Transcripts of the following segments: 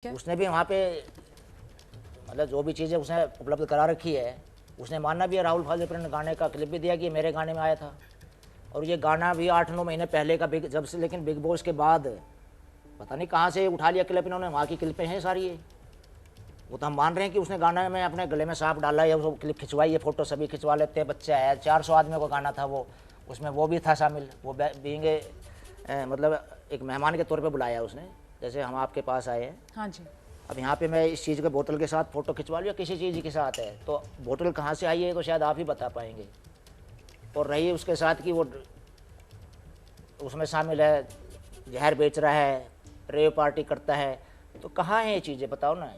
उसने भी वहाँ पे मतलब जो भी चीज़ें उसने उपलब्ध करा रखी है, उसने मानना भी है। राहुल फाल्के ने गाने का क्लिप भी दिया कि ये मेरे गाने में आया था, और ये गाना भी 8-9 महीने पहले का जब से, लेकिन बिग बॉस के बाद पता नहीं कहाँ से उठा लिया क्लिप इन्होंने। वहाँ की क्लिपें हैं सारी ये, वो तो हम मान रहे हैं कि उसने गाना में अपने गले में सांप डाला या वो क्लिप खिंचवाई है, फोटो सभी खिंचवा लेते हैं। बच्चे आया 400 आदमियों का गाना था वो, उसमें वो भी था शामिल। वो बीइंग मतलब एक मेहमान के तौर पे बुलाया उसने, जैसे हम आपके पास आए हैं। हाँ जी। अब यहाँ पे मैं इस चीज़ के बोतल के साथ फ़ोटो खिंचवा लिया, किसी चीज़ के साथ है, तो बोतल कहाँ से आई है तो शायद आप ही बता पाएंगे। और रही उसके साथ कि वो उसमें शामिल है, जहर बेच रहा है, रेव पार्टी करता है, तो कहाँ है ये चीज़ें बताओ ना।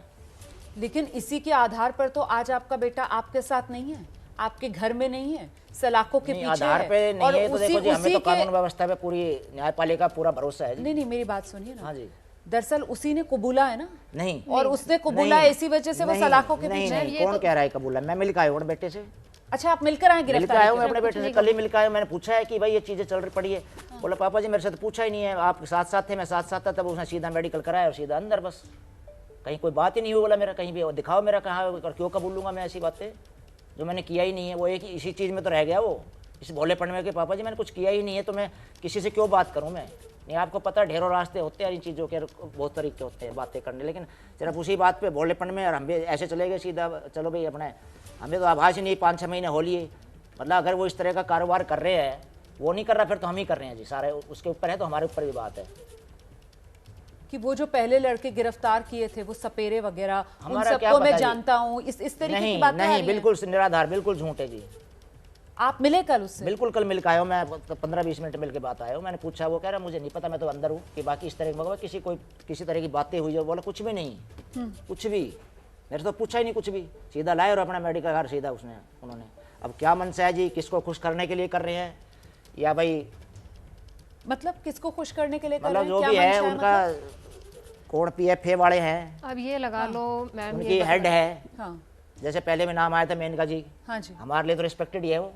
लेकिन इसी के आधार पर तो आज आपका बेटा आपके साथ नहीं है, आपके घर में नहीं है, सलाखों के पीछे आधार है। पे नहीं और है तो देखो जी, हमें तो के... कानून व्यवस्था पे पूरी न्यायपालिका पूरा भरोसा है जी। नहीं, मेरी बात सुनिए ना। हाँ जी। दरअसल उसी ने कबूला है ना। नहीं, और उसने कबूला है, इसी वजह से वो सलाखों के पीछे है। कौन कह रहा है कबूला? मैं मिल के आया हूँ बेटे से। अच्छा, आप मिलकर आए? मिलकर आया हूँ मैं अपने बेटे से, कल ही मिलकर आया। मैंने पूछा है कि भाई ये चीज़ें चल रही पड़ी है। बोला पापा जी मेरे से तो पूछा ही नहीं है, आप साथ साथ थे, मैं साथ साथ था, तब उसने सीधा मेडिकल कराया और सीधा अंदर, बस कहीं कोई बात ही नहीं हुई। बोला मेरा कहीं भी दिखाओ, मेरा कहाँ और क्यों कबूल लूँगा मैं ऐसी बातें जो मैंने किया ही नहीं है। वो एक इसी चीज़ में तो रह गया वो, इस भोलेपन में कि पापा जी मैंने कुछ किया ही नहीं है, तो मैं किसी से क्यों बात करूँ। मैं नहीं, आपको पता ढेरों रास्ते होते हैं इन चीज़ों के, बहुत तरीके होते हैं बातें करने, लेकिन सिर्फ उसी बात पे भोलेपन में और हम भी ऐसे चले गए सीधा। चलो भाई अपने, हमें तो आभास ही नहीं 5-6 महीने हो लिए। मतलब अगर वो इस तरह का कारोबार कर रहे हैं, वो नहीं कर रहा, फिर तो हम ही कर रहे हैं जी, सारे उसके ऊपर है, तो हमारे ऊपर भी बात है कि वो जो पहले लड़के गिरफ्तार किए थे, वो सपेरे वगैरह, उन हमारा क्या सबको मैं पता जी। जानता हूँ, इस तरीके की नहीं बातें आ नहीं, रही हैं। बिल्कुल निराधार, बिल्कुल झूठ है जी। आप मिले कल उससे? बिल्कुल कल मिल के आया हूँ मैं, 15-20 मिनट मिल के बात आया हूँ। मैंने पूछा, वो कह रहा मुझे नहीं पता, मैं तो अंदर हूँ, कि बाकी इस तरह की किसी तरह की बातें हुई है। बोला कुछ भी नहीं, कुछ भी मेरे तो पूछा ही नहीं कुछ भी, सीधा लाए और अपना मेडिकल कार्ड सीधा उन्होंने। अब क्या मन से है जी, किसको खुश करने के लिए कर रहे हैं या भाई, मतलब किसको खुश करने के लिए कर रहे मतलब हैं? जो भी है उनका कौन PFA वाले हैं, अब ये लगा लो मैम, उनकी हेड है। हाँ जैसे पहले में नाम आया था मेनका जी, हाँ जी। हमारे लिए तो रिस्पेक्टेड ही है वो।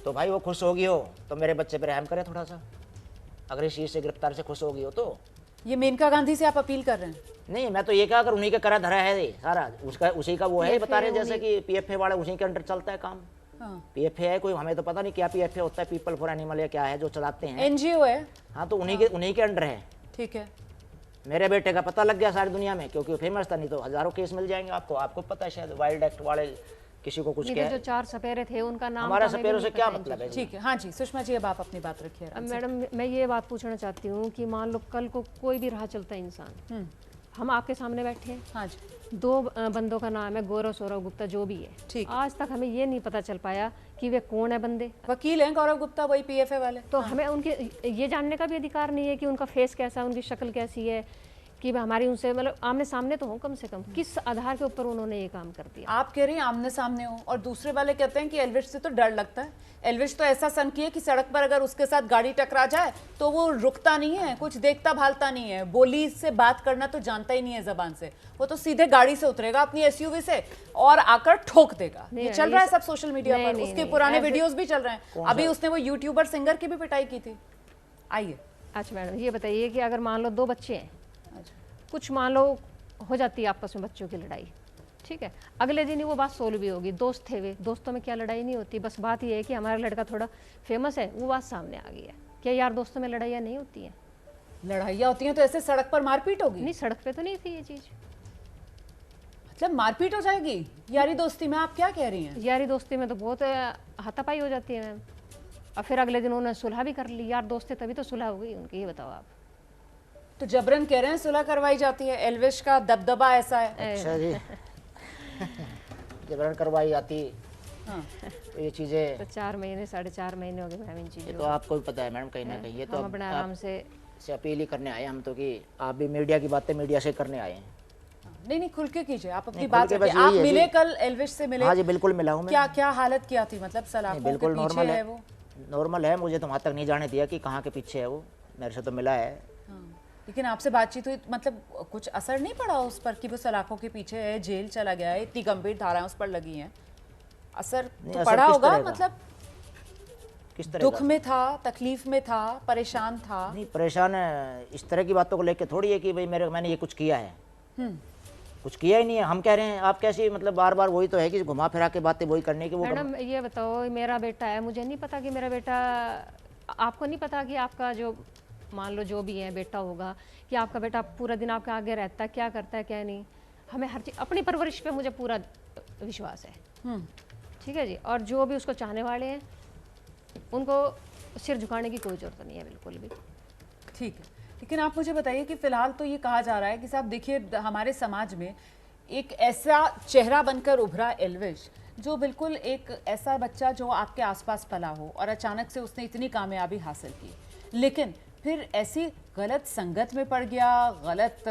तो भाई वो खुश होगी हो तो मेरे बच्चे पे रहम करे थोड़ा सा, अगर इस चीज़ से गिरफ्तार से खुश होगी हो तो। ये मेनका गांधी से आप अपील कर रहे हैं? नहीं, मैं तो ये कहा अगर उन्हीं का करा धरा है सारा, उसका उसी का वो है, बता रहे जैसे कि PFA वाला उसी के अंडर चलता है काम। हाँ। PFA है कोई, हमें तो पता नहीं क्या PFA होता है, पीपल फॉर एनिमल या क्या है जो चलाते हैं, NGO है। हाँ, तो उन्हीं के अंडर है। ठीक है। मेरे बेटे का पता लग गया सारी दुनिया में, क्योंकि वो फेमस था, नहीं तो हजारों केस मिल जाएंगे आपको पता है शायद, वाइल्ड एक्ट वाले किसी को कुछ क्या जो 4 सपेरे थे उनका नाम हमारा सपेरों से क्या मतलब है। ठीक है, हाँ जी सुषमा जी, अब आप अपनी बात रखिए। अब मैडम मैं ये बात पूछना चाहती हूँ कि मान लो कल को कोई भी राह चलता इंसान, हम आपके सामने बैठे हैं, हाँ जी, 2 बंदों का नाम है गौरव सौरव गुप्ता, जो भी है, ठीक। आज तक हमें ये नहीं पता चल पाया कि वे कौन है बंदे। वकील हैं गौरव गुप्ता, वही PFA वाले। तो हमें उनके ये जानने का भी अधिकार नहीं है कि उनका फेस कैसा है, उनकी शक्ल कैसी है, कि हमारी उनसे मतलब आमने सामने तो हो कम से कम। किस आधार के ऊपर उन्होंने ये काम कर दिया? आप कह रही हैं आमने सामने हो, और दूसरे वाले कहते हैं कि एल्विश से तो डर लगता है। एल्विश तो ऐसा सनकी है कि सड़क पर अगर उसके साथ गाड़ी टकरा जाए तो वो रुकता नहीं है, कुछ देखता भालता नहीं है, बोली से बात करना तो जानता ही नहीं है जबान से, वो तो सीधे गाड़ी से उतरेगा अपनी SUV से और आकर ठोक देगा। ये चल रहा है सब सोशल मीडिया पर, उसके पुराने वीडियोस भी चल रहे हैं। अभी उसने वो यूट्यूबर सिंगर की भी पिटाई की थी। आइए। अच्छा मैडम ये बताइए कि अगर मान लो 2 बच्चे हैं, कुछ मान लो हो जाती है आपस में बच्चों की लड़ाई, ठीक है, अगले दिन ही वो बात सोल्व भी होगी, दोस्त थे वे, दोस्तों में क्या लड़ाई नहीं होती, बस बात ये है कि हमारा लड़का थोड़ा फेमस है, वो बात सामने आ गई है। क्या यार दोस्तों में लड़ाइयाँ नहीं होती हैं? लड़ाइयाँ होती हैं तो ऐसे सड़क पर मारपीट होगी? नहीं, सड़क पे तो नहीं थी ये चीज़। मतलब मारपीट हो जाएगी यारी दोस्ती में? आप क्या कह रही हैं? यारी दोस्ती में तो बहुत हाथापाई हो जाती है मैम, और फिर अगले दिन उन्होंने सुलह भी कर ली, यार दोस्त थे तभी तो सुलह हो गई उनकी, ये बताओ आप। तो जबरन कह रहे हैं सुलह करवाई जाती है, एल्विश का दबदबा ऐसा है। अच्छा जी जबरन करवाई जाती। हाँ। तो ये चीज़ें तो 4 महीने 4.5 महीने हो गए मैम इन चीज़ों। ये तो आपको भी पता है मैडम, कहीं ना कहीं ये तो हम अपने आराम से अपील ही करने आए हम तो, कि आप भी मीडिया की बातें मीडिया से करने आए हैं। नहीं खुल के कीजिए, आप अपनी नहीं, बात खुल के रखिए। बस आप यही है मिले जी। कल एल्विश से मिले? हाँ जी बिल्कुल मिला हूँ मैं। क्या क्या हालत क्या थी? मतलब सलाखों के बिल्कुल पीछे नॉर्मल है वो? नॉर्मल है, मुझे तो वहाँ तक नहीं जाने दिया कि कहाँ के पीछे है वो, मेरे से तो मिला है। हाँ। लेकिन आपसे बातचीत हुई, मतलब कुछ असर नहीं पड़ा उस पर कि वो सलाखों के पीछे है, जेल चला गया है, इतनी गंभीर धाराएं उस पर लगी हैं, असर तो पड़ा होगा? मतलब किस तरह दुख में था, तकलीफ में था, परेशान था? नहीं परेशान इस तरह की बातों को लेके थोड़ी है कि भाई मैंने ये कुछ किया है, कुछ किया ही नहीं है। हम कह रहे हैं आप कैसी मतलब बार बार वही तो है कि घुमा फिरा के बातें वही करने की वो मैडम ये बताओ, मेरा बेटा है, मुझे नहीं पता कि मेरा बेटा, आपको नहीं पता कि आपका जो मान लो जो भी है बेटा होगा, कि आपका बेटा पूरा दिन आपके आगे रहता है, क्या करता है क्या नहीं। हमें हर चीज़, अपनी परवरिश पे मुझे पूरा विश्वास है, ठीक है जी। और जो भी उसको चाहने वाले हैं उनको सिर झुकाने की कोई ज़रूरत नहीं है बिल्कुल भी। ठीक है, लेकिन आप मुझे बताइए कि फिलहाल तो ये कहा जा रहा है कि साहब देखिए, हमारे समाज में एक ऐसा चेहरा बनकर उभरा एल्विश, जो बिल्कुल एक ऐसा बच्चा जो आपके आसपास पला हो और अचानक से उसने इतनी कामयाबी हासिल की, लेकिन फिर ऐसी गलत संगत में पड़ गया, गलत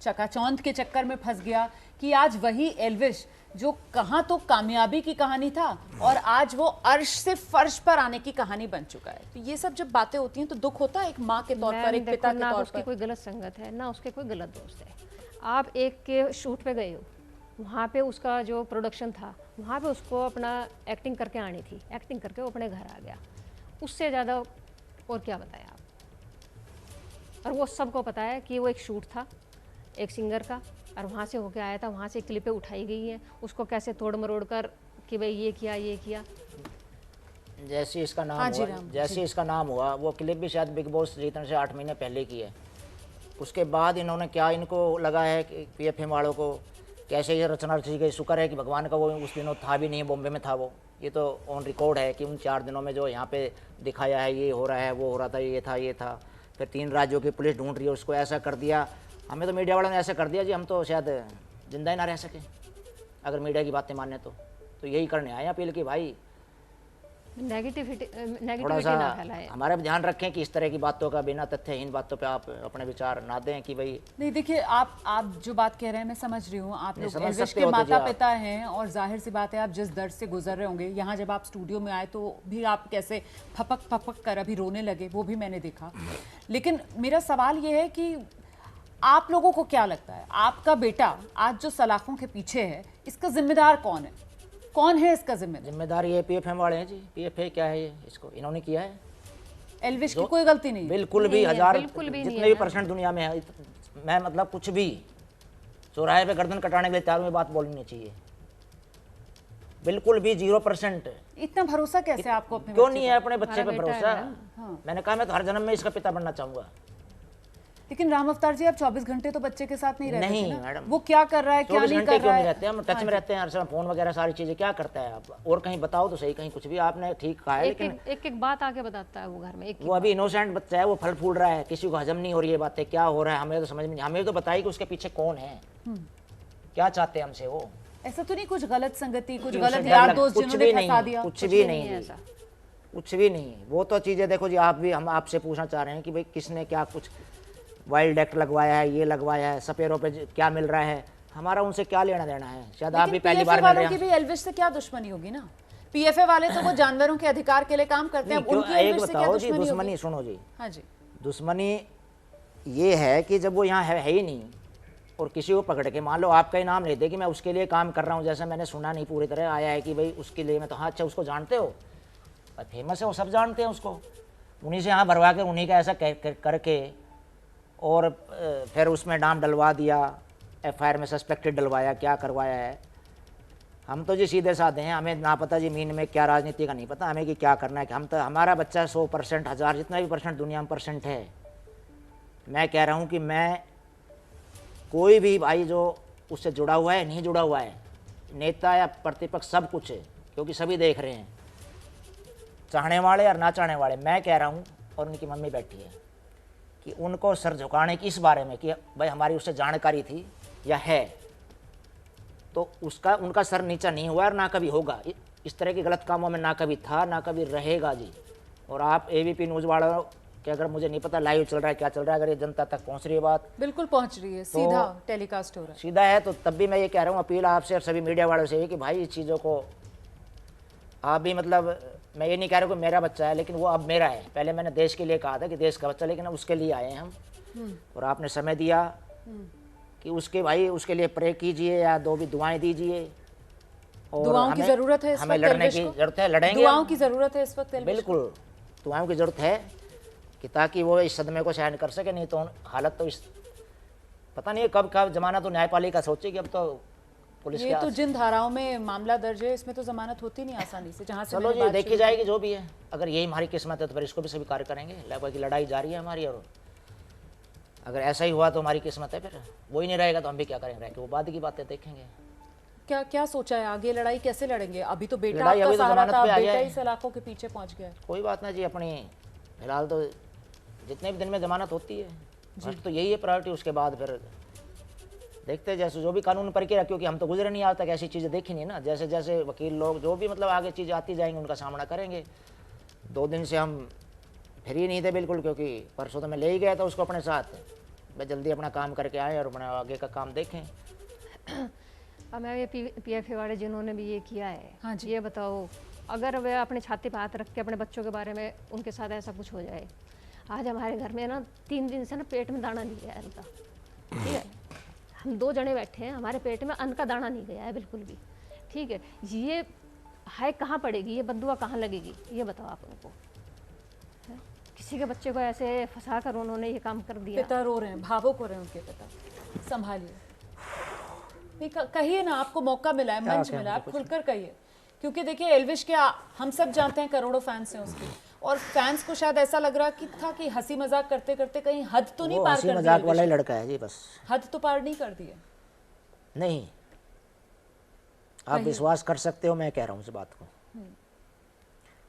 चकाचौंध के चक्कर में फंस गया कि आज वही एल्विश जो कहाँ तो कामयाबी की कहानी था और आज वो अर्श से फर्श पर आने की कहानी बन चुका है। तो ये सब जब बातें होती हैं तो दुख होता है एक माँ के तौर पर, एक पिता के ना तौर उसकी पर। कोई गलत संगत है ना उसके कोई गलत दोस्त है। आप एक के शूट पे गए हो, वहाँ पे उसका जो प्रोडक्शन था वहाँ पे उसको अपना एक्टिंग करके आनी थी, एक्टिंग करके वो अपने घर आ गया। उससे ज़्यादा और क्या बताया आप। और वो सबको पता है कि वो एक शूट था एक सिंगर का, और वहाँ से होके आया था, वहाँ से क्लिपें उठाई गई हैं, उसको कैसे तोड़ मरोड़ कर कि भाई ये किया। जैसे इसका नाम हाँ जी, हुआ, राम, जैसे इसका नाम हुआ वो क्लिप भी शायद बिग बॉस जीतने से 8 महीने पहले की है। उसके बाद इन्होंने क्या इनको लगा है कि PFM वालों को कैसे ये रचना रची गई। शुक्र है कि भगवान का वो उस दिनों था भी नहीं, बॉम्बे में था वो। ये तो ऑन रिकॉर्ड है कि उन 4 दिनों में जो यहाँ पे दिखाया है ये हो रहा है, वो हो रहा था, ये था। फिर 3 राज्यों की पुलिस ढूंढ रही है, उसको ऐसा कर दिया। हमें तो मीडिया वालों ने ऐसा कर दिया जी, हम तो शायद जिंदा ही ना रह सके अगर मीडिया की बातें माने तो यही करने आए अपील की भाई थोड़ा नेगेटिविटी सा ना फैलाए। हमारा भी ध्यान रखें कि इस तरह की बातों का बिना तथ्यहीन बातों पे आप अपने विचार ना दें कि भाई नहीं देखिए, आप जो बात कह रहे हैं मैं समझ रही हूँ। आप लोग समझ एल्विश सकते के हो तो जी माता आप। पिता हैं और जाहिर सी बात है आप जिस दर्द से गुजर रहे होंगे, यहाँ जब आप स्टूडियो में आए तो भी आप कैसे फपक कर अभी रोने लगे, वो भी मैंने देखा। लेकिन मेरा सवाल ये है कि आप लोगों को क्या लगता है, आपका बेटा आज जो सलाखों के पीछे है, इसका जिम्मेदार कौन है? कौन है इसका जिम्मेदार? जिम्मेदार ये PFM वाले हैं जी। PFA क्या है ये, इसको इन्होंने किया है। एल्विश की कोई गलती नहीं है। बिल्कुल भी नहीं है, 1000 बिल्कुल भी नहीं जितने है भी ना। परसेंट दुनिया में है, मैं मतलब कुछ भी चौराहे पे गर्दन कटाने के लिए तैयार हूं, ये बात बोलनी नहीं चाहिए। बिल्कुल भी 0%। इतना भरोसा कैसे आपको अपने क्यों बच्चे नहीं पर? है अपने बच्चे पे हमारा बेटा भरोसा? है ना। मैंने कहा मैं तो हर जन्म में इसका पिता बनना चाहूंगा। लेकिन राम अवतार जी, आप 24 घंटे तो बच्चे के साथ नहीं रहते थे नहीं ना? मैडम, वो क्या कर रहा है, क्या 24 नहीं घंटे कर क्यों रहा नहीं है? रहते हैं, हम टच में रहते हैं हर समय, फोन वगैरह सारी चीजें। क्या करता है आप और कहीं बताओ तो सही, कहीं कुछ भी आपने ठीक कहा है। लेकिन एक बात आके बताता है वो घर में, एक वो अभी इनोसेंट बच्चा है, वो फल फूल रहा है, किसी को हजम नहीं हो रही है बातें, क्या हो रहा है हमें तो समझ में नहीं। हमें तो बताइए कि उसके पीछे कौन है, क्या चाहते हैं हमसे वो। ऐसा तो नहीं कुछ गलत संगति, कुछ कि गलत उसे डर यार लग- दोस्त कुछ जिन्होंने भी फंसा नहीं, दिया? कुछ भी नहीं है जी, ऐसा। कुछ भी नहीं। वो तो चीज़ें देखो जी, आप भी हम आपसे पूछना चाह रहे हैं कि भाई किसने क्या कुछ वाइल्ड एक्ट लगवाया है, ये लगवाया है, सपेरों पे क्या मिल रहा है, हमारा उनसे क्या लेना देना है। शायद आप भी लेकिन पहली PFA बार मिल वालों रहे की हैं। भी एल्विश से क्या दुश्मनी होगी ना? PFA वाले तो वो जानवरों के अधिकार के लिए काम करते हैं, अब क्यों, उनकी एक एल्विश से क्या बताओ जी, दुश्मनी दुश्मनी होगी? सुनो जी, हाँ जी, दुश्मनी ये है कि जब वो यहाँ है ही नहीं और किसी को पकड़ के मान लो आपका ही नाम ले दे कि मैं उसके लिए काम कर रहा हूँ, जैसा मैंने सुना नहीं पूरी तरह आया है कि भाई उसके लिए मैं तो, हाँ अच्छा उसको जानते हो, फेमस है वो, सब जानते हैं उसको, उन्हीं से यहाँ भरवा के उन्हीं का ऐसा करके और फिर उसमें नाम डलवा दिया, FIR में सस्पेक्टेड डलवाया, क्या करवाया है। हम तो जी सीधे साधे हैं, हमें ना पता जी मीन में क्या राजनीति का नहीं पता हमें कि क्या करना है। कि हम तो हमारा बच्चा 100%, 1000 जितना भी परसेंट दुनिया में परसेंट है। मैं कह रहा हूँ कि मैं कोई भी भाई जो उससे जुड़ा हुआ है, नहीं जुड़ा हुआ है, नेता या प्रतिपक्ष, सब कुछ है, क्योंकि सभी देख रहे हैं, चाहने वाले और ना चाहने वाले। मैं कह रहा हूँ और उनकी मम्मी बैठी है कि उनको सर झुकाने की इस बारे में कि भाई हमारी उससे जानकारी थी या है, तो उसका उनका सर नीचा नहीं हुआ और ना कभी होगा। इस तरह के गलत कामों में ना कभी था, ना कभी रहेगा जी। और आप ABP न्यूज़ वालों कि अगर मुझे नहीं पता लाइव चल रहा है क्या चल रहा है, अगर ये जनता तक पहुंच रही है बात, बिल्कुल पहुंच रही है, सीधा टेलीकास्ट हो रहा है। सीधा है, तो तब भी मैं ये कह रहा हूँ, अपील आपसे और सभी मीडिया वालों से है कि भाई इस चीज़ों को आप भी मतलब, मैं ये नहीं कह रहा कि मेरा बच्चा है, लेकिन वो अब मेरा है। पहले मैंने देश के लिए कहा था कि देश का बच्चा, लेकिन अब उसके लिए आए हैं हम। और आपने समय दिया कि उसके भाई उसके लिए प्रे कीजिए या दो भी दुआएं दीजिए। और दुआओं की जरूरत है इस हमें वक्त लड़ने एल्विश की को? जरूरत है, लड़ेंगे दुआओं हम। की जरूरत है इस वक्त एल्विश को? बिल्कुल दुआओं की जरूरत है कि ताकि वो इस सदमे को सहन कर सके, नहीं तो हालत तो इस पता नहीं है कब कब जमानत तो न्यायपालिका सोचेगी, अब तो पुलिस ये तो जिन धाराओं में मामला दर्ज है इसमें तो जमानत होती नहीं आसानी से, जहां से चलो मैंने जी बात देखी शुरू जाएगी जो भी है। अगर यही हमारी किस्मत है तो फिर इसको भी स्वीकार करेंगे, लगभग की लड़ाई जारी है हमारी, और अगर ऐसा ही हुआ तो हमारी किस्मत है, फिर वो ही नहीं रहेगा तो हम भी क्या करेंगे रह के, वो बाद की बातें देखेंगे। क्या क्या सोचा है आगे, लड़ाई कैसे लड़ेंगे? अभी तो बेटा लड़ाई आपका अभी तो सहारा जमानत था, पे आ बेटा जाए। ही सलाखों के पीछे पहुंच गया है। कोई बात ना जी, अपनी फिलहाल तो जितने भी दिन में जमानत होती है फर्स्ट तो यही है प्रायोरिटी, उसके बाद फिर देखते हैं जैसे जो भी कानून प्रक्रिया, क्योंकि हम तो गुजरे नहीं आज तक, ऐसी चीज़ें देखी नहीं ना। जैसे जैसे वकील लोग जो भी मतलब आगे चीज़ें आती जाएंगी उनका सामना करेंगे। 2 दिन से हम फ्री नहीं थे बिल्कुल, क्योंकि परसों तो मैं ले ही गया था उसको अपने साथ, मैं जल्दी अपना काम करके आए और अपना आगे का काम देखें। अब मैं ये PFA वाले जिन्होंने भी ये किया है, हाँ जी। ये बताओ अगर वे अपने छाती पर हाथ रख के अपने बच्चों के बारे में उनके साथ ऐसा कुछ हो जाए। आज हमारे घर में ना 3 दिन से ना पेट में दाना नहीं गया है उनका, ठीक है। हम 2 जने बैठे हैं, हमारे पेट में अन्न का दाना नहीं गया है बिल्कुल भी, ठीक है। ये हाय कहाँ पड़ेगी, ये बद्दुआ कहाँ लगेगी, ये बताओ आप उनको। है? किसी के बच्चे को ऐसे फंसा कर उन्होंने ये काम कर दिया। पिता रो रहे हैं, भावुक हो रहे हैं उनके पिता, संभालिए। नहीं, कहिए ना, आपको मौका मिला है, मंच मिला है, आप खुलकर कहिए। क्योंकि देखिए एल्विश के हम सब जानते हैं करोड़ों फैंस हैं उसके, और फैंस को शायद ऐसा लग रहा था कि हंसी मजाक करते करते कहीं हद तो नहीं वो पार हंसी कर दी मजाक वाला ही एल्विश? लड़का है जी, बस हद तो पार नहीं कर दी है? नहीं, आप विश्वास कर सकते हो मैं कह रहा हूँ इस बात को।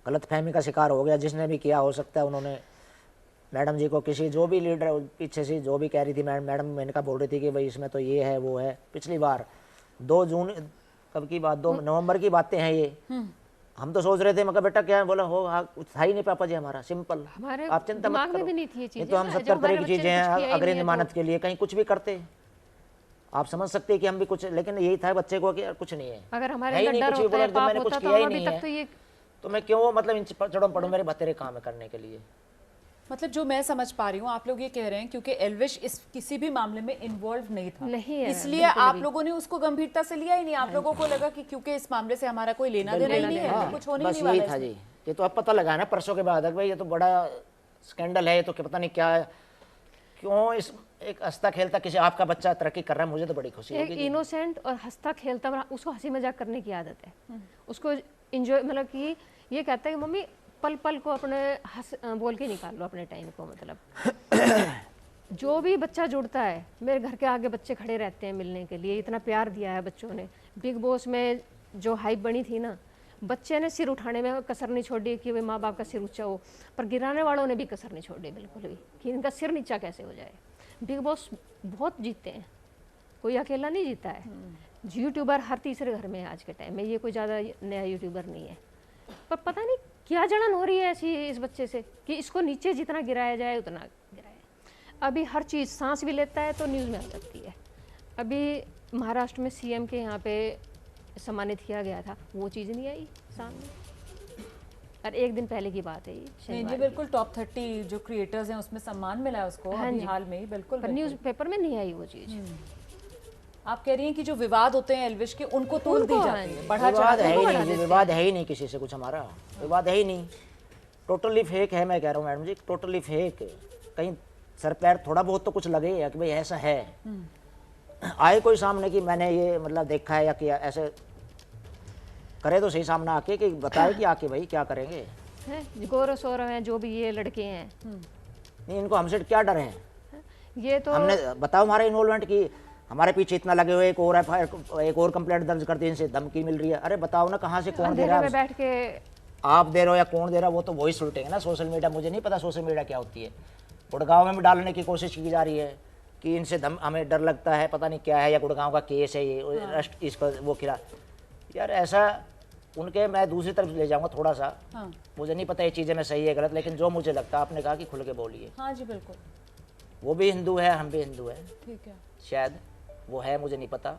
गलत फहमी का शिकार हो गया जिसने भी किया, हो सकता है उन्होंने मैडम जी को किसी जो भी लीडर पीछे से जो भी कह रही थी मैडम मैंने कहा बोल रही थी कि भाई इसमें तो ये है वो है। पिछली बार 2 जून कब की बात, 2 नवंबर की बातें हैं ये। हम तो सोच रहे थे, मगर बेटा क्या है, बोला हो था ही नहीं पापा जी हमारा, सिंपल, हमारे आप चिंता मत दिमाग में करो। भी नहीं थी ये ये चीजें तो हम ना, 70 जब हमारे तरह की बच्चे चीजें ने कुछ हैं किया ही अग्रिम नहीं है जमानत तो। के लिए, कहीं कुछ भी करते आप समझ सकते हैं कि हम भी कुछ, लेकिन यही था बच्चे को कि यार कुछ नहीं है, अगर हमारे है ही अंदर नहीं डर कुछ भी, होता बोला है, जब पाप मैंने कुछ होता, तो किया ही हम अभी नहीं तक है तो ये तो मैं क्यों मतलब इन चढ़ों पड़ूं मेरे बतेरे काम करने के लिए। मतलब जो मैं समझ पा रही हूँ आप लोग ये कह रहे हैं क्योंकि एल्विश इस किसी भी मामले में इन्वॉल्व नहीं था, नहीं है, इसलिए बिल्कुल आप भी। लोगों ने उसको गंभीरता से लिया ही नहीं। आप लोगों को लगा कि क्योंकि इस मामले से हमारा कोई लेना देना ही नहीं है, हाँ, तो कुछ होने ही बस नहीं वाला यही था इसमें। जी। ये तो अब पता लगा ना परसों के बाद भाई ये तो बड़ा स्कैंडल है, ये तो पता नहीं क्या है, क्यों इस एक हंसता खेलता किसी आपका बच्चा तरक्की कर रहा है, मुझे तो बड़ी खुशी एक होगी जी। इनोसेंट और हंसता खेलता, उसको हंसी मजाक करने की आदत है, उसको इंजॉय, मतलब कि ये कहता है कि मम्मी पल पल को अपने हंस बोल के निकाल लो अपने टाइम को। मतलब जो भी बच्चा जुड़ता है, मेरे घर के आगे बच्चे खड़े रहते हैं मिलने के लिए, इतना प्यार दिया है बच्चों ने। बिग बॉस में जो हाइप बनी थी ना, बच्चे ने सिर उठाने में कसर नहीं छोड़ी कि भाई माँ बाप का सिर ऊंचा हो, पर गिराने वालों ने भी कसर नहीं छोड़ी बिल्कुल भी कि इनका सिर नीचा कैसे हो जाए। बिग बॉस बहुत जीतते हैं, कोई अकेला नहीं जीता है। यूट्यूबर हर तीसरे घर में है आज के टाइम में, ये कोई ज़्यादा नया यूट्यूबर नहीं है। पर पता नहीं क्या जलन हो रही है ऐसी इस बच्चे से कि इसको नीचे जितना गिराया जाए उतना गिराए। अभी हर चीज़, सांस भी लेता है तो न्यूज़ में आ जाती है। अभी महाराष्ट्र में CM के यहाँ पे सम्मानित किया गया था, वो चीज़ नहीं आई सामने। और 1 दिन पहले की बात है ये, नहीं शनिवार जी, की। बिल्कुल टॉप 30 जो क्रिएटर्स हैं उसमें सम्मान मिला है उसको हाँ अभी जी। हाल में ही, बिल्कुल पर बिल्कुल। न्यूज़पेपर में नहीं आई वो चीज़। आप कह रही हैं कि जो विवाद होते हैं एल्विश के उनको तोड़ दी उनको, जाती हाँ है, जी। बढ़ा चढ़ा विवाद के है ही उनको नहीं बढ़ा जी, देते विवाद है ही नहीं किसी से कुछ, हमारा विवाद है ही नहीं, टोटली फेक है। मैं कह रहा हूँ मैडम जी, टोटली फेक। कहीं सर पैर थोड़ा बहुत तो कुछ लगे या कि भाई ऐसा है, आए कोई सामने कि मैंने ये मतलब देखा है या किया, ऐसे करे तो सही सामने आके कि बताए कि आके भाई क्या करेंगे। हैं गौरव सौरव हैं जो भी ये लड़के हैं, नहीं इनको हमसे क्या डर है, ये तो हमने बताओ हमारे इन्वॉल्वमेंट की, हमारे पीछे इतना लगे हुए, एक और कंप्लेंट दर्ज कर दी, इनसे धमकी मिल रही है। अरे बताओ ना कहाँ से कौन दे अंधेरे रहा में है, बैठ के आप दे रहे हो या कौन दे रहा है, वो तो वही सुलटेंगे ना सोशल मीडिया। मुझे नहीं पता सोशल मीडिया क्या होती है। गुड़गांव में भी डालने की कोशिश की जा रही है कि इनसे हमें डर लगता है, पता नहीं क्या है, या गुड़गांव का केस है ये अरेस्ट इसको वो खिला। यार ऐसा उनके, मैं दूसरी तरफ ले जाऊंगा थोड़ा सा, हाँ मुझे नहीं पता ये चीज़ें मैं सही है गलत, लेकिन जो मुझे लगता है, आपने कहा कि खुल के बोलिए, हाँ जी बिल्कुल वो भी हिंदू है हम भी हिंदू है, ठीक है। शायद वो है, मुझे नहीं पता,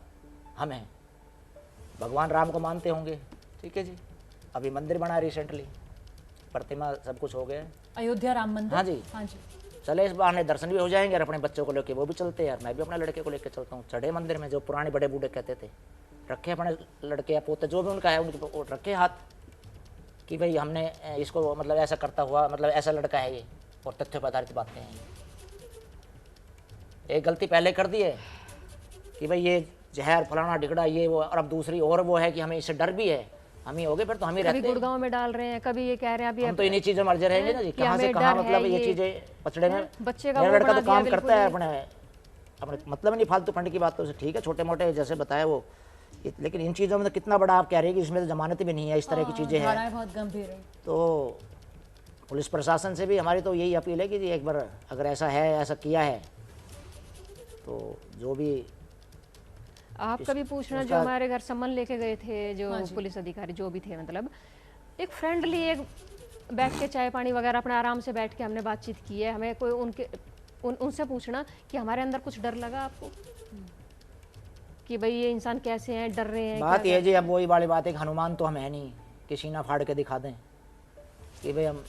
हम हैं, भगवान राम को मानते होंगे, ठीक है जी। अभी मंदिर बना रिसेंटली, प्रतिमा सब कुछ हो गया, अयोध्या राम मंदिर, हाँ जी। हाँ जी। चले इस बहाने दर्शन भी हो जाएंगे और अपने बच्चों को लेके वो भी चलते हैं। यार मैं भी अपने लड़के को लेके चलता हूँ, चढ़े मंदिर में, जो पुराने बड़े बूढ़े कहते थे, रखे अपने लड़के या पोते जो भी उनका है उनके रखे हाथ कि भाई हमने इसको मतलब ऐसा करता हुआ, मतलब ऐसा लड़का है ये, और तथ्य पर आधारित बातें हैं। एक गलती पहले कर दी है कि भाई ये जहर फलाना डिगड़ा ये वो, और अब दूसरी और वो है कि हमें इससे डर भी है, हम ही हो गए फिर तो हम ही कभी रहते हैं। गुड़गांव में डाल रहे हैं, कभी ये कह रहे हैं अभी हम तो इन्हीं चीज़ों में अर्जे रहेंगे ना जी, कि कहाँ से हमें कहाँ, डर है, मतलब ये ये चीज़ें पचड़े में। बच्चे का मेरा वो लड़का बना तो दिया काम बिल्कुल करता है ही। अपने मतलब नहीं, फालतू फंड की बात तो उसे ठीक है, छोटे मोटे जैसे बताया वो, लेकिन इन चीज़ों में तो कितना बड़ा आप कह रहे हैं कि इसमें तो जमानत भी नहीं है, इस तरह की चीज़ें हैं। धाराएं बहुत गंभीर है। तो पुलिस प्रशासन से भी हमारी तो यही अपील है कि जी एक बार अगर ऐसा है, ऐसा किया है तो जो भी आप कभी पूछना, जो हमारे घर सम्मन लेके गए थे जो पुलिस अधिकारी जो भी थे, मतलब एक फ्रेंडली, एक बैठ के चाय पानी वगैरह अपने आराम से बैठ के हमने बातचीत की है। हमें कोई उनसे पूछना कि हमारे अंदर कुछ डर लगा आपको कि भाई ये इंसान कैसे हैं, डर रहे हैं। बात ये जी, अब वही वाली बात है कि हनुमान तो हम है नहीं कि सीना फाड़ के दिखा दें कि भाई हम,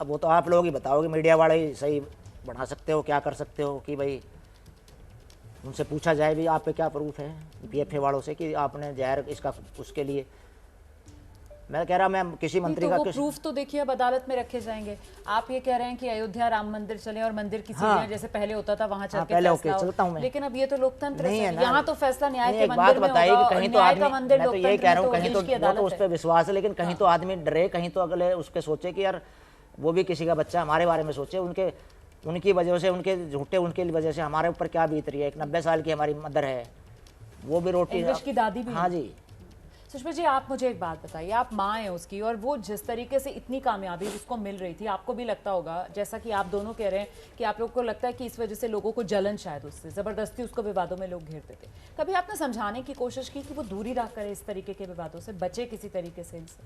अब वो तो आप लोग ही बताओगे, मीडिया वाले ही सही बना सकते हो, क्या कर सकते हो कि भाई उनसे पूछा जाए भी आप पे क्या प्रूफ है पीएफए वालों से कि आपने जहर इसका उसके लिए। मैं कह रहा मैं किसी मंत्री का वो प्रूफ तो देखिए अब अदालत में रखे जाएंगे। आप ये कह रहे हैं कि अयोध्या राम मंदिर चले और मंदिर की सीढ़ियां जैसे पहले होता था वहां चल के पहले फैसला ओके हो। चलता हूं मैं, लेकिन अब ये तो लोकतंत्र नहीं है है, ना। यहाँ तो फैसला न्याय के एक बात मंदिर में बताइए होगा कि और कहीं तो न्याय का आदमी, मंदिर मैं तो यही लोकतंत्र कह रहा में हूँ, तो कहीं देश की तो वो तो अदालत उस है। पर विश्वास है, लेकिन कहीं तो आदमी डरे, कहीं तो अगले उसके सोचे कि यार वो भी किसी का बच्चा हमारे बारे में सोचे, उनकी वजह से, उनके झूठे उनके वजह से हमारे ऊपर क्या बीत रही है। एक 90 साल की हमारी मदर है, वो भी रोटी, एलविश की दादी भी। हाँ जी। सुषमा जी, आप मुझे एक बात बताइए, आप माँ हैं उसकी, और वो जिस तरीके से इतनी कामयाबी उसको मिल रही थी, आपको भी लगता होगा, जैसा कि आप दोनों कह रहे हैं कि आप लोगों को लगता है कि इस वजह से लोगों को जलन शायद उससे ज़बरदस्ती उसको विवादों में लोग घेरते थे। कभी आपने समझाने की कोशिश की कि वो दूरी रख करे इस तरीके के विवादों से, बचे किसी तरीके से इनसे?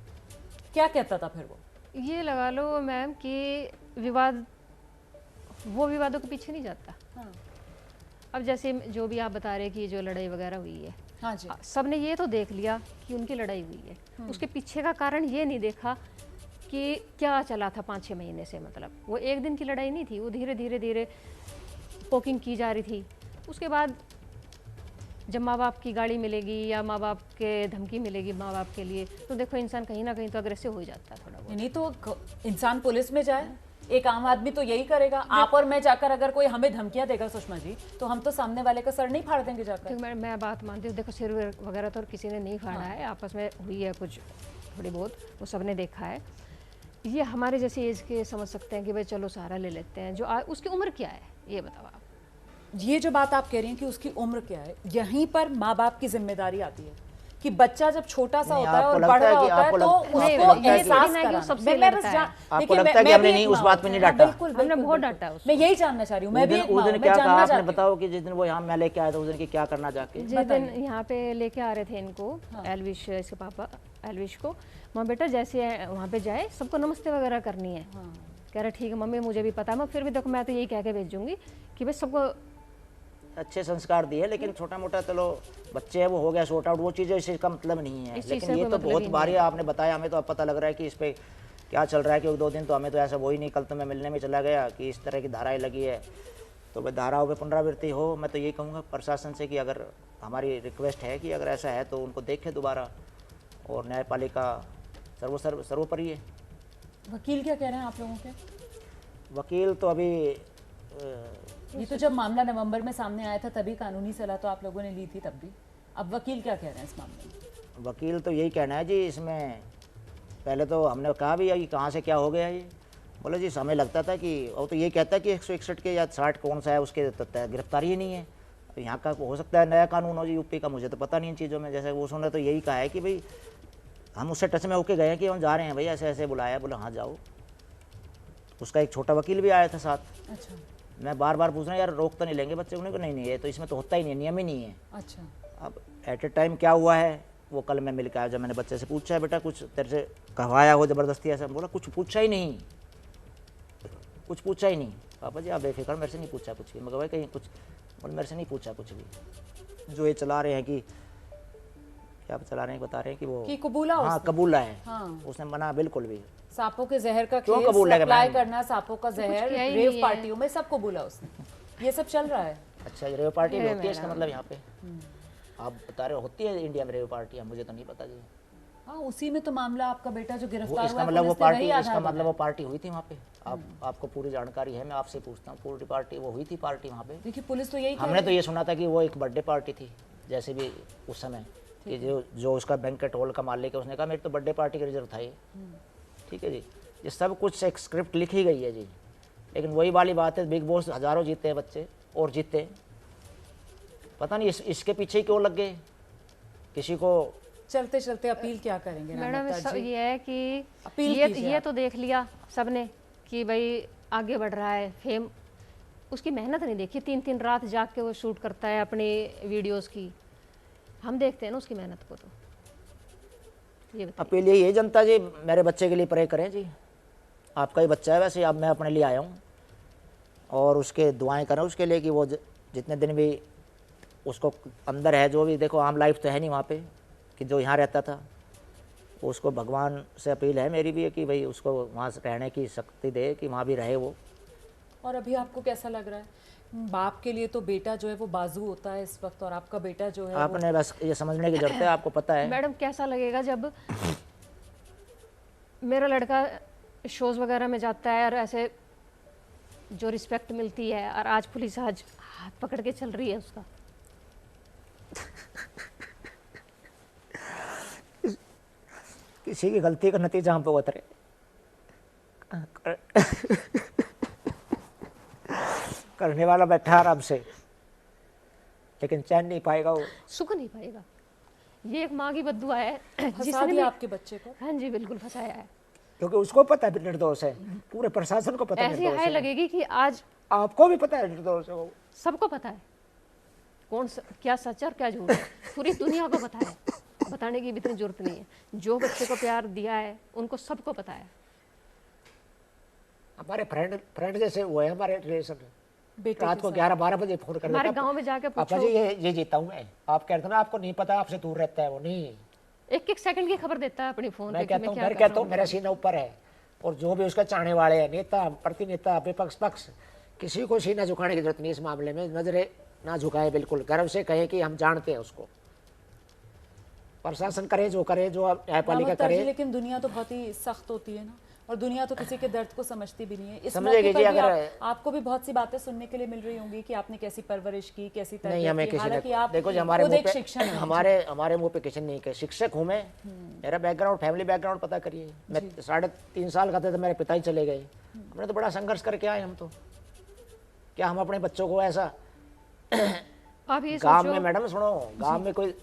क्या कहता था फिर वो? ये लगा लो मैम कि विवाद, वो विवादों के पीछे नहीं जाता। हाँ। अब जैसे जो भी आप बता रहे कि जो लड़ाई वगैरह हुई है, हाँ जी, सबने ये तो देख लिया कि उनकी लड़ाई हुई है, उसके पीछे का कारण ये नहीं देखा कि क्या चला था 5-6 महीने से। मतलब वो एक दिन की लड़ाई नहीं थी, वो धीरे धीरे धीरे पोकिंग की जा रही थी। उसके बाद जब माँ बाप की गाड़ी मिलेगी या माँ बाप के धमकी मिलेगी माँ बाप के लिए, तो देखो इंसान कहीं ना कहीं तो अग्रेसिव हो जाता है थोड़ा बहुत। नहीं तो इंसान पुलिस में जाए, एक आम आदमी तो यही करेगा। आप और मैं जाकर अगर कोई हमें धमकियां देगा सुषमा जी, तो हम तो सामने वाले का सर नहीं फाड़ देंगे जाकर। तो मैं बात मानती हूँ, देखो सिर वगैरह तो किसी ने नहीं फाड़ा है, आपस में हुई है कुछ थोड़ी बहुत, वो सबने देखा है। ये हमारे जैसे एज के समझ सकते हैं कि भाई चलो सहारा ले लेते हैं। जो उसकी उम्र क्या है ये बताओ आप। ये जो बात आप कह रही हैं कि उसकी उम्र क्या है, यहीं पर माँ बाप की जिम्मेदारी आती है कि बच्चा जब छोटा सा होता है और बढ़ रहा होता है तो उसको एहसास कराना। आपको लगता है कि हमने नहीं उस बात में नहीं डांटा? बिल्कुल, हमने बहुत डांटा उसको। मैं यही जानना चाह रही हूँ। मैं भी उस दिन क्या कहा आपने, बताओ कि जिस दिन वो यहाँ मैं लेके आया था उस दिन की क्या करना जाके? जिस दिन यहाँ पे लेके आ रहे थे इनको, एलविश इसके पापा एलविश को, माँ बेटा जैसे वहाँ पे जाए सबको नमस्ते वगैरह करनी है। कह रहे ठीक है मम्मी, मुझे भी पता है, मैं फिर भी देखो मैं तो यही कह के भेजूंगी कि भाई सबको अच्छे संस्कार दिए, लेकिन छोटा मोटा चलो बच्चे है वो हो गया सॉर्ट आउट, वो चीज़ें इसका मतलब नहीं है। लेकिन ये तो बहुत बारी आपने बताया, हमें तो अब पता लग रहा है कि इस पर क्या चल रहा है, क्योंकि 2 दिन तो हमें तो ऐसा वो ही नहीं। कल तो मैं मिलने में चला गया कि इस तरह की धाराएं लगी है, तो भाई धाराओं पर पुनरावृत्ति हो। मैं तो यही कहूँगा प्रशासन से कि अगर हमारी रिक्वेस्ट है कि अगर ऐसा है तो उनको देखें दोबारा, और न्यायपालिका सर्वोपरि है। वकील क्या कह रहे हैं आप लोगों के? वकील तो अभी ये तो जब मामला नवंबर में सामने आया था तभी कानूनी सलाह तो आप लोगों ने ली थी तब भी। अब वकील क्या कह रहे हैं इस मामले में? वकील तो यही कहना है जी, इसमें पहले तो हमने कहा भी है कि कहाँ से क्या हो गया ये, बोले जी हमें लगता था कि वो तो ये कहता है कि 161 के या 60 कौन सा है उसके गिरफ्तारी ही नहीं है। तो यहाँ का हो सकता है नया कानून हो जी यूपी का, मुझे तो पता नहीं इन चीज़ों में। जैसे वो उसने तो यही कहा है कि भाई हम उससे टच में होके गए कि हम जा रहे हैं भाई, ऐसे ऐसे बुलाया, बोला हाँ जाओ। उसका एक छोटा वकील भी आया था साथ। अच्छा, मैं बार बार पूछ रहा हूँ यार रोक तो नहीं लेंगे बच्चे? उन्हें को नहीं ये तो इसमें तो होता ही नहीं है, नियम ही नहीं है। अच्छा, अब एट ए टाइम क्या हुआ है वो कल मैं मिल के आया, जब मैंने बच्चे से पूछा है बेटा कुछ तेरे से कहवाया हो ज़बरदस्ती ऐसा, बोला कुछ पूछा ही नहीं, कुछ पूछा ही नहीं। पापा जी आप बेफिक्र, मेरे से नहीं पूछा कुछ भी। मैं भाई कहीं कुछ, बोले मेरे से नहीं पूछा कुछ भी। जो ये चला रहे हैं कि क्या चला रहे हैं, बता रहे हैं कि वो कि कबूला हाँ उसने? कबूला है। हाँ। उसने मना बिल्कुल भी। सांपों के जहर का क्यों केस कबूल है अप्लाई मैम? करना, सांपों का जहर किया ही रेव नहीं है। पार्टियों में सब कबूला उसने। ये सब चल रहा है। अच्छा रेव पार्टी भी होती है इसका मतलब यहाँ पे? आप बता रहे हो होती है इंडिया में रेव पार्टी? मुझे तो नहीं पता जी। हाँ, उसी में तो मामला आपका बेटा जो वो गिरफ्तार इसका हुआ मतलब वो पुलिस ने वही पार्टी, इसका आधार मतलब बनाया। वो पार्टी हुई थी वहाँ पे। आपको पूरी जानकारी है, मैं आपसे पूछता हूँ, पूरी पार्टी वो हुई थी पार्टी वहाँ पे। देखिए पुलिस तो यही कह हमने रही तो ये सुना था कि वो एक बर्थडे पार्टी थी, जैसे भी उस समय कि जो उसका बैंकेट हॉल का मालिक है उसने कहा मेरी तो बर्थडे पार्टी का रिजर्व था ये। ठीक है जी, ये सब कुछ एक स्क्रिप्ट लिखी गई है जी। लेकिन वही वाली बात है, बिग बॉस हज़ारों जीते हैं बच्चे और जीते, पता नहीं इसके पीछे ही क्यों लग गए। किसी को चलते चलते अपील क्या करेंगे मैडम नम्रता जी? ये है कि अपील कीजिए ये आप। तो देख लिया सबने कि भाई आगे बढ़ रहा है, फेम, उसकी मेहनत नहीं देखी, 3-3 रात जाग के वो शूट करता है अपनी वीडियोस की, हम देखते हैं ना उसकी मेहनत को। तो ये बताइए। अपील यही है जनता जी, मेरे बच्चे के लिए प्रे करें जी। आपका ही बच्चा है वैसे, अब मैं अपने लिए आया हूँ, और उसके दुआएं करें उसके लिए कि वो जितने दिन भी उसको अंदर है, जो भी देखो आम लाइफ तो है नहीं वहाँ पे कि जो यहाँ रहता था, उसको भगवान से अपील है मेरी भी है कि भाई उसको वहाँ से रहने की शक्ति दे कि वहाँ भी रहे वो। और अभी आपको कैसा लग रहा है? बाप के लिए तो बेटा जो है वो बाजू होता है इस वक्त, और आपका बेटा जो है वो आपने बस ये समझने की जरूरत है, आपको पता है। मैडम कैसा लगेगा जब मेरा लड़का शोज वगैरह में जाता है और ऐसे जो रिस्पेक्ट मिलती है, और आज पुलिस आज हाथ पकड़ के चल रही है उसका। किसी की गलती का नतीजा हम पे उतरे। करने वाला बैठा आराम से, लेकिन चैन नहीं पाएगा वो। सुख नहीं पाएगा। ये एक माँ की बद्दुआ है फंसा जिसने दिया भी- आपके बच्चे को। हाँ जी बिल्कुल फंसाया है। क्योंकि उसको पता है निर्दोष है, पूरे प्रशासन को पता है ऐसी निर्दोष हाय है, लगेगी कि आज आपको भी पता है निर्दोष है वो। सबको पता है क्या सच और क्या झूठ है, पूरी दुनिया को पता है, बताने की भी इतनी जरूरत नहीं है। जो बच्चे को प्यार दिया है उनको सबको पता है। हमारे फ्रेंड जैसे वो है हमारे रिलेशन। बेटे रात के को साथ। 11-12 बजे फोन कर हमारे देता, गांव में जाके पापा पूछो, जी ये जीता हूँ मैं। आप कहते ना आपको नहीं पता, आपसे दूर रहता है वो। नहीं, 1-1 सेकंड की खबर देता है अपनी फोन पे मैं कि कहता हूँ क्या कर कहता रहा हूँ मेरा सीना ऊपर है, और जो भी उसका चाहने वाले हैं, नेता प्रतिनेता विपक्ष पक्ष, किसी को सीना झुकाने की जरूरत नहीं इस मामले में। नजरें ना झुकाए, बिल्कुल गर्व से कहे कि हम जानते हैं उसको। प्रशासन करे जो करे, जो न्यायपालिका नम्रता जी, करे। लेकिन दुनिया तो बहुत ही सख्त होती है ना, और दुनिया तो किसी के दर्द को समझती भी नहीं है। इस समझेगी मौके पर जी, भी अगर- आपको भी बहुत सी बातें सुनने के लिए मिल रही होंगी कि आपने कैसी परवरिश की, कैसी नहीं, तरबियत हमें की। किसी हालांकि ने आप देखो जी, हमारे खुद मुंह एक पे शिक्षक हैं। हमारे मुंह पे किसी ने नहीं कहे। शिक्षक हूँ मैं, मेरा बैकग्राउंड, फैमिली बैकग्राउंड पता करिए। मैं 3.5 साल का था तो मेरे पिता ही चले गए। हमने तो बड़ा संघर्ष करके आए हम तो। क्या हम अपने बच्चों को ऐसा आप ये गांव सोचो में, मैडम सुनो, गांव में कोई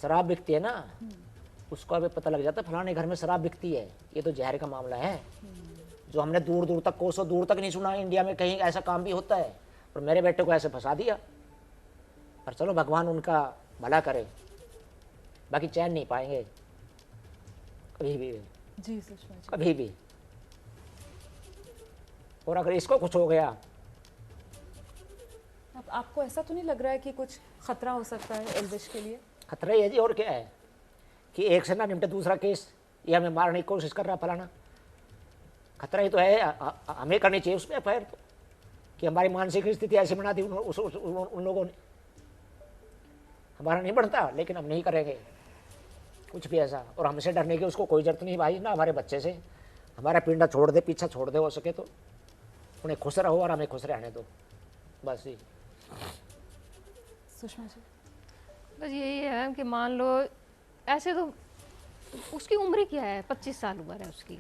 शराब बिकती है ना, उसको अभी पता लग जाता है फलाने घर में शराब बिकती है, ये तो जहर का मामला है। जो हमने दूर दूर तक, कोसों दूर तक नहीं सुना इंडिया में कहीं ऐसा काम भी होता है, और मेरे बेटे को ऐसे फंसा दिया। पर चलो भगवान उनका भला करे, बाकी चैन नहीं पाएंगे कभी भी, जी सुषमा जी। कभी भी। और अगर इसको कुछ हो गया, अब आपको ऐसा तो नहीं लग रहा है कि कुछ खतरा हो सकता है एल्विश के लिए? खतरा ही है जी, और क्या है कि एक से ना निपटे दूसरा केस, ये हमें मारने की कोशिश कर रहा फलाना। खतरा ही तो है, हमें करनी चाहिए उसमें एफआईआर तो, कि हमारी मानसिक स्थिति ऐसी बना दी उन लोगों ने। हमारा नहीं बढ़ता, लेकिन हम नहीं करेंगे कुछ भी ऐसा, और हमसे डरने की उसको कोई जरूरत नहीं भाई, ना हमारे बच्चे से। हमारा पिंडा छोड़ दे, पीछा छोड़ दे हो सके तो, उन्हें खुश रहो और हमें खुश रहने दो, बस ही। सुषमा जी, बस यही है कि मान लो ऐसे तो उसकी उम्र क्या है, 25 साल उम्र है उसकी,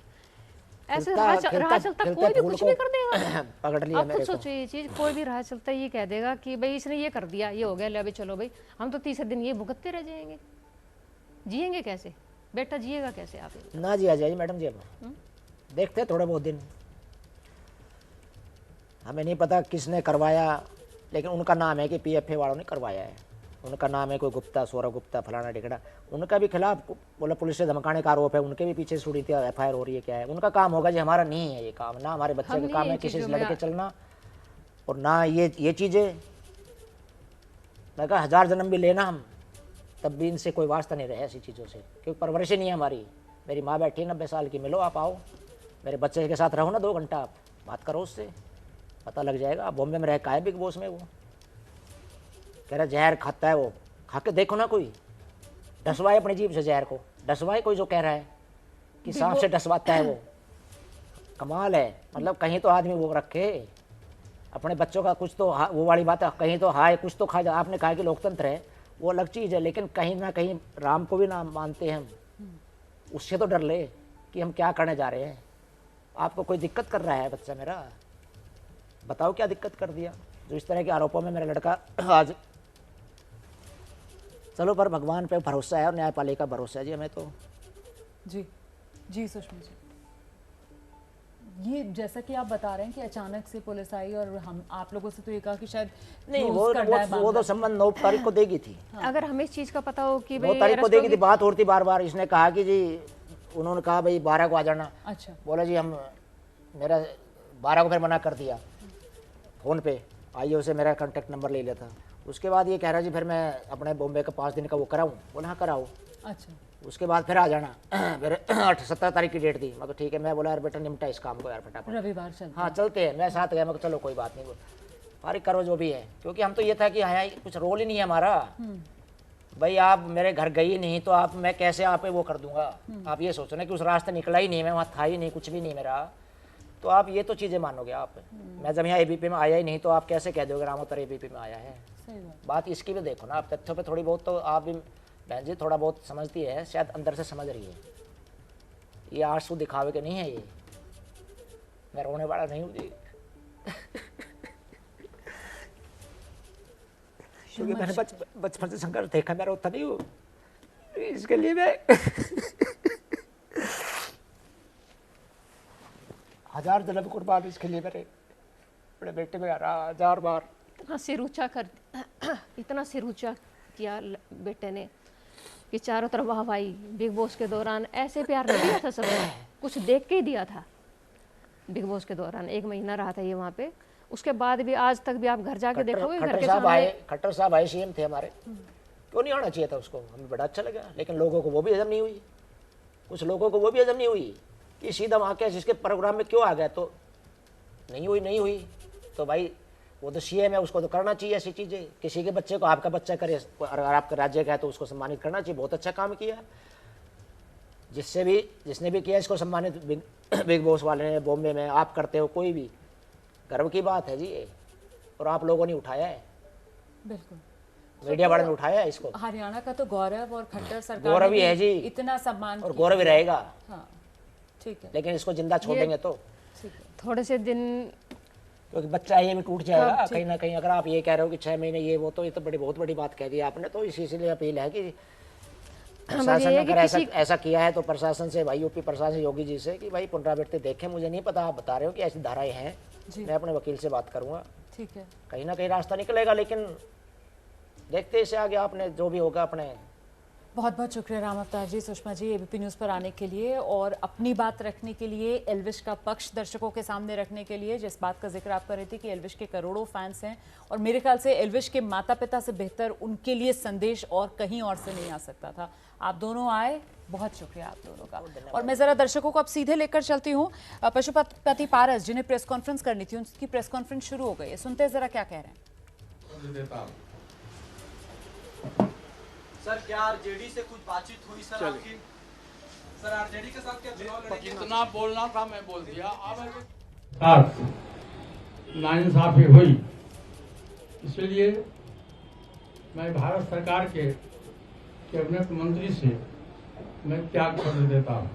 ऐसे राह चलता कोई भी कुछ भी कर देगा। पकड़ लिया आप खुद मेरे को। सोचो ये चीज, कोई भी राह चलता ये कह देगा कि भाई इसने ये कर दिया, ये हो गया, ले अभी चलो भाई, हम तो 30 दिन ये भुगतते रह जाएंगे। जिएंगे कैसे बेटा, जिएगा कैसे आप? ना जी, आ जाइए मैडम जी, हम देखते हैं थोड़े बहुत दिन। हमें नहीं पता किसने करवाया, लेकिन उनका नाम है कि पीएफए वालों ने करवाया है। उनका नाम है कोई गुप्ता, सौरभ गुप्ता, फलाना टिकड़ा। उनका भी खिलाफ बोला पुलिस से धमकाने का आरोप है, उनके भी पीछे सुड़ी थी, एफआईआर हो रही है। क्या है उनका काम होगा जी, हमारा नहीं है ये काम, ना हमारे बच्चे हम का नहीं काम है इन किसी से चीज़ों में लड़के चलना, और ना ये चीज़ें। मैं कहा 1000 जन्म भी लेना हम, तब भी इनसे कोई वास्ता नहीं रहे ऐसी चीज़ों से, क्योंकि परवरिश ही नहीं है हमारी। मेरी माँ बैठी है 90 साल की, मिलो आप, आओ मेरे बच्चे के साथ रहो ना 2 घंटा, आप बात करो उससे, पता लग जाएगा। बॉम्बे में रह का है बिग बॉस में, वो कह रहा जहर खाता है वो, खा के देखो ना, कोई ढसवाए अपनी जीभ से जहर को। डसवाए कोई जो कह रहा है कि सांप से डसवाता है वो, कमाल है। मतलब कहीं तो आदमी वो रखे अपने बच्चों का कुछ तो वो वाली बात है, कहीं तो हाय कुछ तो खा जा। आपने कहा कि लोकतंत्र है, वो अलग चीज़ है, लेकिन कहीं ना कहीं राम को भी ना मानते हैं हम, उससे तो डर ले कि हम क्या करने जा रहे हैं। आपको कोई दिक्कत कर रहा है बच्चा मेरा, बताओ क्या दिक्कत कर दिया जो इस तरह के आरोपों में मेरा लड़का आज। चलो पर भगवान पे भरोसा है और न्यायपालिका भरोसा है जी हमें तो। जी जी सुषमा जी, ये जैसा कि आप बता रहे हैं कि अचानक से पुलिस आई और हम आप लोगों से तो ये कहा कि शायद नहीं close करना है वो तो संबंध 9 तारीख को देगी थी। अगर हमें इस चीज का पता हो कि 9 तारीख को देगी थी, बात हो रही थी बार बार। इसने कहा कि जी, उन्होंने कहा भाई 12 को आ जाना। अच्छा, बोला जी हम, मेरा 12 को फिर मना कर दिया फ़ोन पे, आईओ से मेरा कांटेक्ट नंबर ले लिया था। उसके बाद ये कह रहा जी फिर मैं अपने बॉम्बे का 5 दिन का वो कराऊँ। बोला हाँ कराओ। अच्छा, उसके बाद फिर आ जाना। फिर 17 तारीख की डेट दी। मैं ठीक है, मैं बोला यार बेटा निपटा इस काम को यार फटाफट। रविवार चलता हाँ चलते हैं, मैं साथ गया। मैं चलो कोई बात नहीं, फारिग करो जो भी है, क्योंकि हम तो ये था कि हाँ कुछ रोल ही नहीं है हमारा। भाई आप मेरे घर गई नहीं तो आप, मैं कैसे आप वो कर दूंगा। आप ये सोचो ना कि उस रास्ते निकला ही नहीं, मैं वहाँ था ही नहीं, कुछ भी नहीं मेरा, तो आप ये तो चीज़ें मानोगे आप। मैं जब यहाँ एबीपी में आया ही नहीं तो आप कैसे कह दोगे रामोतर एबीपी में आया है। सही बात इसकी भी देखो ना आप, तथ्यों पे थोड़ी बहुत तो आप भी बहन जी थोड़ा बहुत समझती है, शायद अंदर से समझ रही है। ये आंसू दिखावे के नहीं है, ये मैं रोने वाला नहीं हूँ जी। क्योंकि मैंने बचपन से संघर्ष देखा, मैं रोता नहीं हूँ इसके लिए। मैं 1000 जन्म कुर्बान इसके लिए, मेरे बड़े बेटे में 1000 बार। इतना सिर ऊंचा किया बेटे ने कि चारों तरफ वाहवाही। बिग बॉस के दौरान ऐसे प्यार नहीं दिया था सबने, कुछ देख के ही दिया था। बिग बॉस के दौरान 1 महीना रहा था ये वहाँ पे, उसके बाद भी आज तक भी आप घर जाके देखोगे घर के सामने। खट्टर साहब आए सीएम थे हमारे, क्यों नहीं आना चाहिए था उसको, हमें बड़ा अच्छा लगा। लेकिन लोगों को वो भी हजम नहीं हुई, कुछ लोगों को वो भी हजम नहीं हुई कि सीधा वहाँ के जिसके प्रोग्राम में क्यों आ गया। तो नहीं हुई तो भाई वो तो सीएम है, उसको तो करना चाहिए ऐसी चीज़ें। किसी के बच्चे को आपका बच्चा करे, अगर आपका राज्य का है तो उसको सम्मानित करना चाहिए। बहुत अच्छा काम किया जिसने भी किया इसको सम्मानित। बिग बॉस वाले ने, बॉम्बे में आप करते हो, कोई भी गर्व की बात है जी ये। और आप लोगों ने उठाया है, बिल्कुल मीडिया वाले ने उठाया है इसको। हरियाणा का तो गौरव और खट्टर सरकार गौरव ने ही है जी, इतना सम्मान और गौरव ही रहेगा। हाँ ठीक है, लेकिन इसको जिंदा छोड़ेंगे तो ठीक है। थोड़े से दिन, क्योंकि बच्चा ये भी टूट जाएगा कहीं ना कहीं। अगर आप ये कह रहे हो कि 6 महीने ये वो, तो ये तो बहुत बड़ी बात कह दी आपने। तो इसीलिए अपील है कि प्रशासन ने अगर ऐसा किया है तो प्रशासन से, भाई यूपी प्रशासन योगी जी से, कि भाई पुनरावृत्ति देखें। मुझे नहीं पता, आप बता रहे हो कि ऐसी धाराएं हैं, मैं अपने वकील से बात करूंगा, ठीक है, कहीं ना कहीं रास्ता निकलेगा। लेकिन देखते इससे आगे आपने जो भी होगा अपने। बहुत बहुत शुक्रिया राम अवतार जी, सुषमा जी, एबीपी न्यूज़ पर आने के लिए और अपनी बात रखने के लिए, एल्विश का पक्ष दर्शकों के सामने रखने के लिए। जिस बात का जिक्र आप कर रहे थे कि एल्विश के करोड़ों फैंस हैं और मेरे ख्याल से एल्विश के माता पिता से बेहतर उनके लिए संदेश और कहीं और से नहीं आ सकता था। आप दोनों आए, बहुत शुक्रिया आप दोनों का। और मैं ज़रा दर्शकों को अब सीधे लेकर चलती हूँ। पशुपति पारस, जिन्हें प्रेस कॉन्फ्रेंस करनी थी, उनकी प्रेस कॉन्फ्रेंस शुरू हो गई है। सुनते हैं ज़रा क्या कह रहे हैं। सर क्या आरजेडी से कुछ बातचीत हुई सर आपकी? सर आरजेडी के साथ क्या चुनाव लड़ेंगे? जितना बोलना था मैं बोल दिया। अब नाइंसाफी हुई, इसलिए मैं भारत सरकार के कैबिनेट मंत्री से मैं त्याग पत्र देता हूँ।